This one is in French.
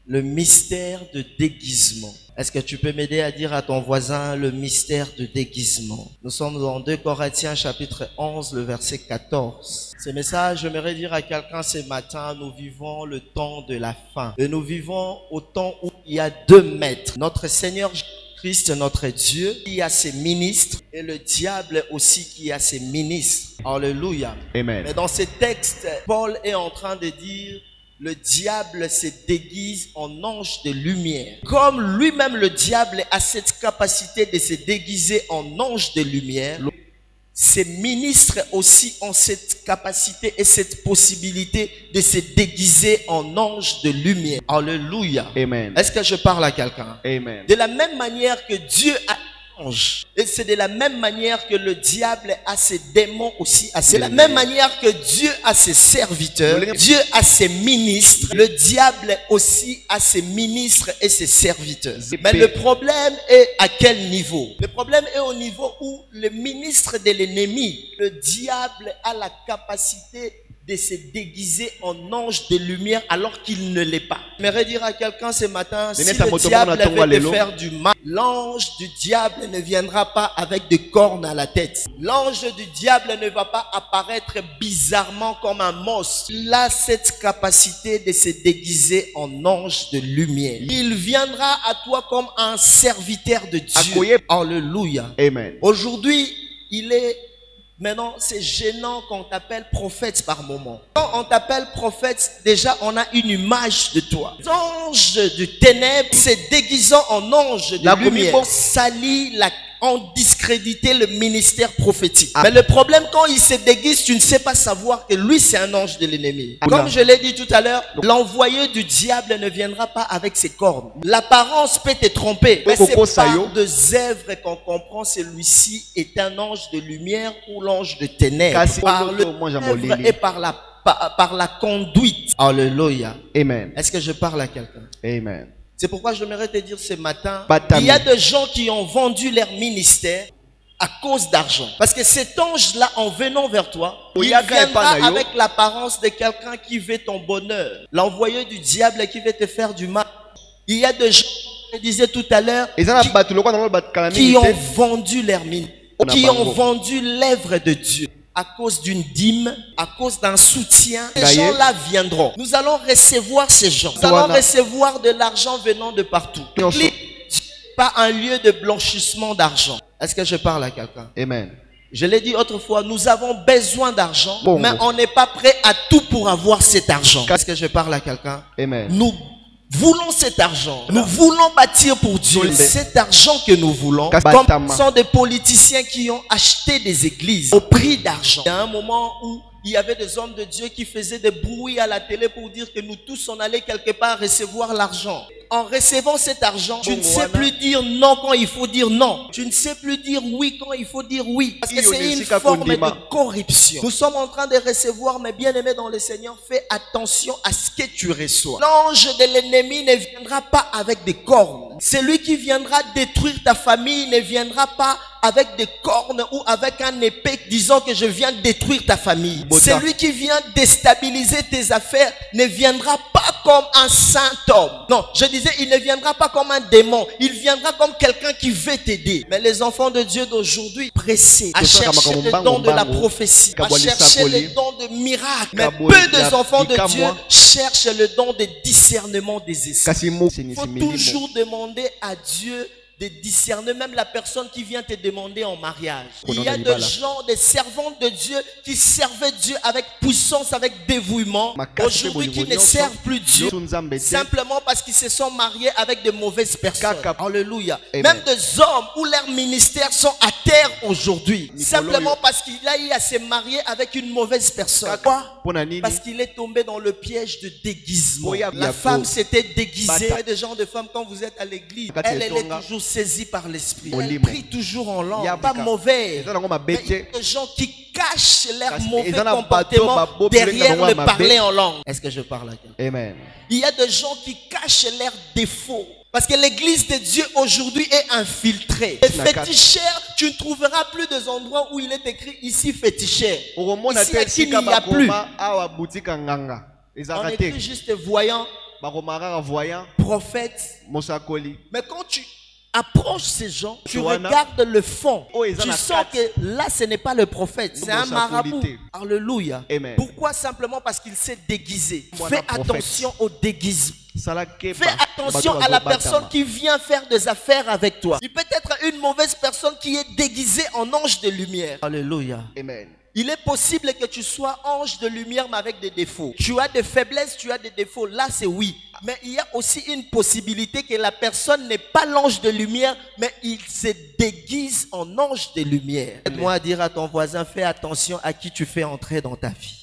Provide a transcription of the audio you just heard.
Le mystère de déguisement. Est-ce que tu peux m'aider à dire à ton voisin le mystère de déguisement? Nous sommes dans 2 Corinthiens chapitre 11, le verset 14. Ce message, j'aimerais dire à quelqu'un ce matin, nous vivons le temps de la fin. Et nous vivons au temps où il y a 2 maîtres. Notre Seigneur Christ, notre Dieu, qui a ses ministres, et le diable aussi qui a ses ministres. Alléluia. Amen. Mais dans ce texte, Paul est en train de dire, le diable se déguise en ange de lumière. Comme lui-même, le diable a cette capacité de se déguiser en ange de lumière, ses ministres aussi ont cette capacité et cette possibilité de se déguiser en ange de lumière. Alléluia. Amen. Est-ce que je parle à quelqu'un? Amen. De la même manière que Dieu a ange, et c'est de la même manière que le diable a ses démons aussi. C'est de la même manière que Dieu a ses serviteurs, Dieu a ses ministres, le diable aussi a ses ministres et ses serviteurs. Mais le problème est à quel niveau? Le problème est au niveau où le ministre de l'ennemi, le diable, a la capacité de se déguiser en ange de lumière alors qu'il ne l'est pas. J'aimerais dire à quelqu'un ce matin, si le diable veut te faire du mal, l'ange du diable ne viendra pas avec des cornes à la tête. L'ange du diable ne va pas apparaître bizarrement comme un monstre. Il a cette capacité de se déguiser en ange de lumière. Il viendra à toi comme un serviteur de Dieu. Alléluia. Amen. Aujourd'hui, maintenant, c'est gênant qu'on t'appelle prophète par moment. Quand on t'appelle prophète, déjà, on a une image de toi. L'ange du ténèbre, se déguisant en ange de lumière, salit en discrédité le ministère prophétique. Mais le problème, quand il se déguise, tu ne sais pas savoir que lui, c'est un ange de l'ennemi. Comme je l'ai dit tout à l'heure, l'envoyé du diable ne viendra pas avec ses cornes. L'apparence peut te tromper. Mais c'est par deux œuvres qu'on comprend celui-ci est un ange de lumière ou l'ange de ténèbres. Par l'œuvre et par la conduite. Alléluia. Amen. Est-ce que je parle à quelqu'un? Amen. C'est pourquoi j'aimerais te dire ce matin, il y a des gens qui ont vendu leur ministère à cause d'argent. Parce que cet ange-là, en venant vers toi, il viendra avec l'apparence de quelqu'un qui veut ton bonheur. L'envoyé du diable qui veut te faire du mal. Il y a des gens, je disais tout à l'heure, qui ont vendu leur ministère, qui ont vendu l'œuvre de Dieu. À cause d'une dîme, à cause d'un soutien, ces gens-là viendront. Nous allons recevoir ces gens. Nous allons recevoir de l'argent venant de partout. Pas un lieu de blanchissement d'argent. Est-ce que je parle à quelqu'un? Amen. Je l'ai dit autrefois, nous avons besoin d'argent, mais on n'est pas prêt à tout pour avoir cet argent. Est-ce que je parle à quelqu'un? Amen. Nous voulons cet argent. Nous voulons bâtir pour Dieu. Cet argent que nous voulons, comme sont des politiciens qui ont acheté des églises au prix d'argent. Il y a un moment où il y avait des hommes de Dieu qui faisaient des bruits à la télé pour dire que nous tous on allait quelque part recevoir l'argent. En recevant cet argent, tu ne sais plus dire non quand il faut dire non. Tu ne sais plus dire oui quand il faut dire oui. Parce que c'est une forme de corruption. Nous sommes en train de recevoir, mes bien-aimés dans le Seigneur, fais attention à ce que tu reçois. L'ange de l'ennemi ne viendra pas avec des cornes. Celui qui viendra détruire ta famille ne viendra pas avec des cornes ou avec un épée disant que je viens détruire ta famille. Celui qui vient déstabiliser tes affaires ne viendra pas comme un saint homme. Non, je disais, il ne viendra pas comme un démon. Il viendra comme quelqu'un qui veut t'aider. Mais les enfants de Dieu d'aujourd'hui, pressés à chercher le don de la prophétie, à chercher le don de miracle. Mais peu des enfants de Dieu cherchent le don de discernement des esprits. Il faut toujours demander à Dieu de discerner même la personne qui vient te demander en mariage. Il y a des gens, des servantes de Dieu qui servaient Dieu avec puissance, avec dévouement. Aujourd'hui qui ne servent plus Dieu simplement parce qu'ils se sont mariés avec de mauvaises personnes. Alléluia. Même des hommes où leurs ministères sont à terre aujourd'hui. Simplement parce qu'il a eu à se marier avec une mauvaise personne. Pourquoi? Parce qu'il est tombé dans le piège de déguisement. La femme s'était déguisée. Il y a des gens, des femmes, quand vous êtes à l'église, elle est toujours saisie par l'esprit. Elle prie toujours en langue. Pas mauvais. Mais il y a des gens qui cachent leur mauvais comportement derrière le parler en langue. Est-ce que je parle à quelqu'un? Amen. Il y a des gens qui cachent leurs défauts. Parce que l'église de Dieu aujourd'hui est infiltrée. Les féticheurs, tu ne trouveras plus des endroits où il est écrit ici féticheur. Ici, il n'y a plus. On écrit juste voyant prophète. Mais quand tu approches ces gens, tu regardes le fond. Tu sens que là, ce n'est pas le prophète, c'est un marabout. Alléluia. Pourquoi? Simplement parce qu'il s'est déguisé. Fais attention au déguisement. Fais attention à la personne qui vient faire des affaires avec toi. Il peut être une mauvaise personne qui est déguisée en ange de lumière. Alléluia. Amen. Il est possible que tu sois ange de lumière mais avec des défauts. Tu as des faiblesses, tu as des défauts. Là, c'est oui. Mais il y a aussi une possibilité que la personne n'est pas l'ange de lumière, mais il se déguise en ange de lumière. Aide-moi à dire à ton voisin, fais attention à qui tu fais entrer dans ta vie.